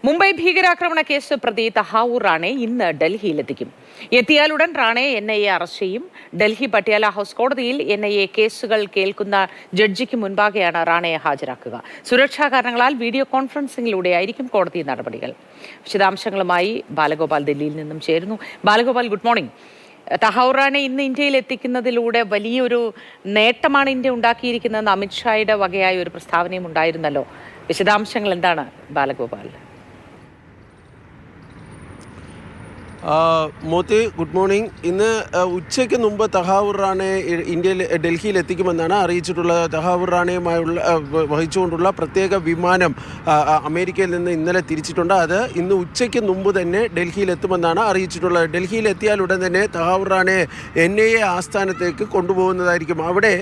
മുംബൈ ഭീകരാക്രമണ കേസ് പ്രതി തഹാവൂർ റാണെ ഇന്ന് ഡൽഹിയിലെത്തിക്കും. എത്തിയാലുടൻ റാണയെ NIA അറസ്റ്റ് ചെയ്യും. ഡൽഹി പട്യാല ഹൌസ് കോടതിയിൽ NIA കേസുകൾ കേൾക്കുന്ന ജഡ്ജിക്ക് മുൻപാകെയാണ് റാണയെ ഹാജരാക്കുക. സുരക്ഷാ കാരണങ്ങളാൽ വീഡിയോ കോൺഫറൻസിംഗിലൂടെയായിരിക്കും കോടതി നടപടികൾ. വിശദാംശങ്ങളുമായി ബാലഗോപാൽ ഡൽഹിയിൽ നിന്നും ചേരുന്നു. Balagopal, good morning. തഹാവൂർ റാണെ ഇന്ന് ഇന്ത്യയിൽ എത്തിക്കുന്നതിലൂടെ വലിയൊരു നേട്ടമാണ് ഇന്ത്യ ഉണ്ടാക്കിയിരിക്കുന്നതെന്ന് അമിത്ഷായുടെ വകയായ ഒരു പ്രസ്താവനയും ഉണ്ടായിരുന്നല്ലോ. വിശദാംശങ്ങൾ എന്താണ് ബാലഗോപാൽ? Moti, good morning. ഇന്ന് ഉച്ചയ്ക്ക് മുമ്പ് തഹാവൂർ റാണെ ഡൽഹിയിൽ എത്തിക്കുമെന്നാണ് അറിയിച്ചിട്ടുള്ളത്. തഹാവൂർ റാണയുമായുള്ള വഹിച്ചുകൊണ്ടുള്ള പ്രത്യേക വിമാനം അമേരിക്കയിൽ നിന്ന് ഇന്നലെ തിരിച്ചിട്ടുണ്ട്. അത് ഇന്ന് ഉച്ചയ്ക്ക് മുമ്പ് തന്നെ ഡൽഹിയിൽ എത്തുമെന്നാണ് അറിയിച്ചിട്ടുള്ളത്. ഡൽഹിയിൽ എത്തിയാൽ ഉടൻ തന്നെ തഹാവൂർ റാണയെ NIA ആസ്ഥാനത്തേക്ക് കൊണ്ടുപോകുന്നതായിരിക്കും. അവിടെ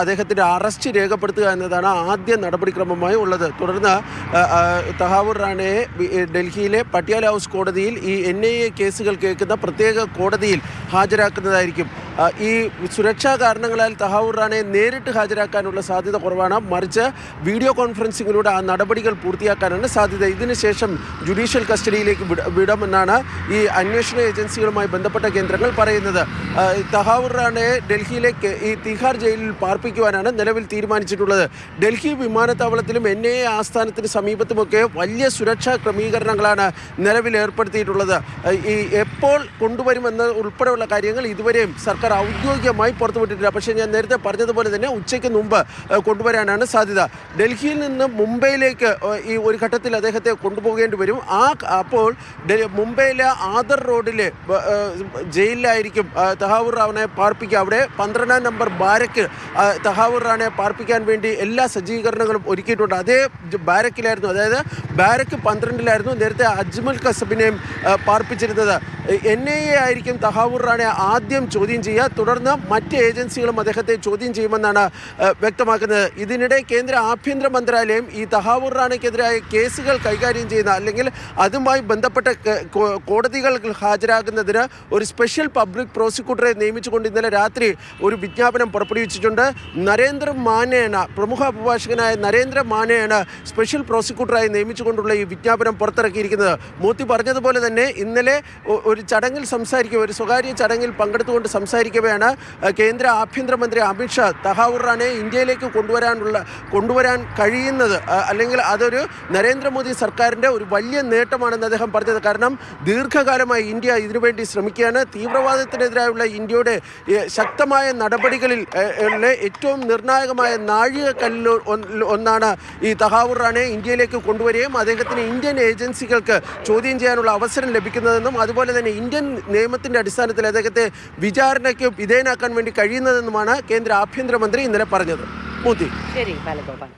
അദ്ദേഹത്തിൻ്റെ അറസ്റ്റ് രേഖപ്പെടുത്തുക എന്നതാണ് ആദ്യ നടപടിക്രമമായി ഉള്ളത്. തുടർന്ന് തഹാവൂർ റാണയെ ഡൽഹിയിലെ പട്യാല ഹൗസ് കോടതിയിൽ ഈ NIA കേസുകൾ കേൾക്കുന്ന പ്രത്യേക കോടതിയിൽ ഹാജരാക്കുന്നതായിരിക്കും. ഈ സുരക്ഷാ കാരണങ്ങളാൽ തഹാവൂർ റാണയെ നേരിട്ട് ഹാജരാക്കാനുള്ള സാധ്യത കുറവാണ്. മറിച്ച് വീഡിയോ കോൺഫറൻസിങ്ങിലൂടെ ആ നടപടികൾ പൂർത്തിയാക്കാനാണ് സാധ്യത. ഇതിനുശേഷം ജുഡീഷ്യൽ കസ്റ്റഡിയിലേക്ക് വിടുമെന്നാണ് ഈ അന്വേഷണ ഏജൻസികളുമായി ബന്ധപ്പെട്ട കേന്ദ്രങ്ങൾ പറയുന്നത്. തഹാവൂർ റാണയെ ഡൽഹിയിലേക്ക് ഈ തിഹാർ ജയിലിൽ പാർപ്പിക്കുവാനാണ് നിലവിൽ തീരുമാനിച്ചിട്ടുള്ളത്. ഡൽഹി വിമാനത്താവളത്തിലും NIA ആസ്ഥാനത്തിന് സമീപത്തുമൊക്കെ വലിയ സുരക്ഷാ ക്രമീകരണങ്ങളാണ് നിലവിൽ ഏർപ്പെടുത്തിയിട്ടുള്ളത്. ഈ എപ്പോൾ കൊണ്ടുവരുമെന്ന് ഉൾപ്പെടെയുള്ള കാര്യങ്ങൾ ഇതുവരെയും സർക്കാർ ഔദ്യോഗികമായി പുറത്തുവിട്ടിട്ടില്ല. പക്ഷേ ഞാൻ നേരത്തെ പറഞ്ഞതുപോലെ തന്നെ ഉച്ചയ്ക്ക് മുമ്പ് കൊണ്ടുവരാനാണ് സാധ്യത. ഡൽഹിയിൽ നിന്ന് മുംബൈയിലേക്ക് ഈ ഒരു ഘട്ടത്തിൽ അദ്ദേഹത്തെ കൊണ്ടുപോകേണ്ടി വരും. അപ്പോൾ മുംബൈയിലെ ആദർ റോഡിലെ ജയിലിലായിരിക്കും തഹാവൂർ റാണയെ പാർപ്പിക്കുക. അവിടെ 12-ാം നമ്പർ ബാരക്ക് തഹാവൂർ റാണയെ പാർപ്പിക്കാൻ വേണ്ടി എല്ലാ സജ്ജീകരണങ്ങളും ഒരുക്കിയിട്ടുണ്ട്. അതേ ബാരക്കിലായിരുന്നു, അതായത് ബാരക്ക് 12-ലായിരുന്നു നേരത്തെ അജ്മൽ കസബിനെയും പാർപ്പിച്ചിരുന്നത്. NIA ആയിരിക്കും തഹാവൂർ റാണയെ ആദ്യം ചോദ്യം ചെയ്യുക. തുടർന്ന് മറ്റ് ഏജൻസികളും അദ്ദേഹത്തെ ചോദ്യം ചെയ്യുമെന്നാണ് വ്യക്തമാക്കുന്നത്. ഇതിനിടെ കേന്ദ്ര ആഭ്യന്തര മന്ത്രാലയം ഈ തഹാവൂർ റാണയ്ക്കെതിരായ കേസുകൾ കൈകാര്യം ചെയ്യുന്ന അല്ലെങ്കിൽ അതുമായി ബന്ധപ്പെട്ട കോടതികൾ ഹാജരാകുന്നതിന് ഒരു സ്പെഷ്യൽ പബ്ലിക് പ്രോസിക്യൂട്ടറെ നിയമിച്ചുകൊണ്ട് ഇന്നലെ രാത്രി ഒരു വിജ്ഞാപനം പുറപ്പെടുവിച്ചിട്ടുണ്ട്. നരേന്ദ്ര മാനെയാണ്, പ്രമുഖ അഭിഭാഷകനായ നരേന്ദ്ര മാനെയാണ് സ്പെഷ്യൽ പ്രോസിക്യൂട്ടറായി നിയമിച്ചുകൊണ്ടുള്ള ഈ വിജ്ഞാപനം പുറത്തിറക്കിയിരിക്കുന്നത്. മൂർത്തി പറഞ്ഞതുപോലെ തന്നെ ഇന്നലെ ഒരു ചടങ്ങിൽ ഒരു സ്വകാര്യ ചടങ്ങിൽ പങ്കെടുത്തുകൊണ്ട് സംസാരിക്കവെയാണ് കേന്ദ്ര ആഭ്യന്തരമന്ത്രി അമിത്ഷാ തഹാവൂർ റാണയെ ഇന്ത്യയിലേക്ക് കൊണ്ടുവരാൻ കഴിയുന്നത് അല്ലെങ്കിൽ അതൊരു നരേന്ദ്രമോദി സർക്കാരിൻ്റെ ഒരു വലിയ നേട്ടമാണെന്ന് അദ്ദേഹം പറഞ്ഞത്. കാരണം ദീർഘകാലമായി ഇന്ത്യ ഇതിനുവേണ്ടി ശ്രമിക്കുകയാണ്. തീവ്രവാദത്തിനെതിരായുള്ള ഇന്ത്യയുടെ ശക്തമായ നടപടികളിൽ ഏറ്റവും നിർണായകമായ നാഴികക്കല്ലിൽ ഒന്നാണ് ഈ തഹാവൂർ റാണയെ ഇന്ത്യയിലേക്ക് കൊണ്ടുവരികയും അദ്ദേഹത്തിന് ഇന്ത്യൻ ഏജൻസികൾക്ക് ചോദ്യം ചെയ്യാനുള്ള അവസരം ലഭിക്കുന്നതെന്നും അതുപോലെ തന്നെ ഇന്ത്യൻ നിയമത്തിൻ്റെ അടിസ്ഥാനത്തിൽ അദ്ദേഹത്തെ വിചാരണയ്ക്ക് വിധേയനാക്കാൻ വേണ്ടി കഴിയുന്നതെന്നുമാണ് കേന്ദ്ര ആഭ്യന്തരമന്ത്രി ഇന്നലെ പറഞ്ഞത്. ശരി ബാലഗോപാൽ.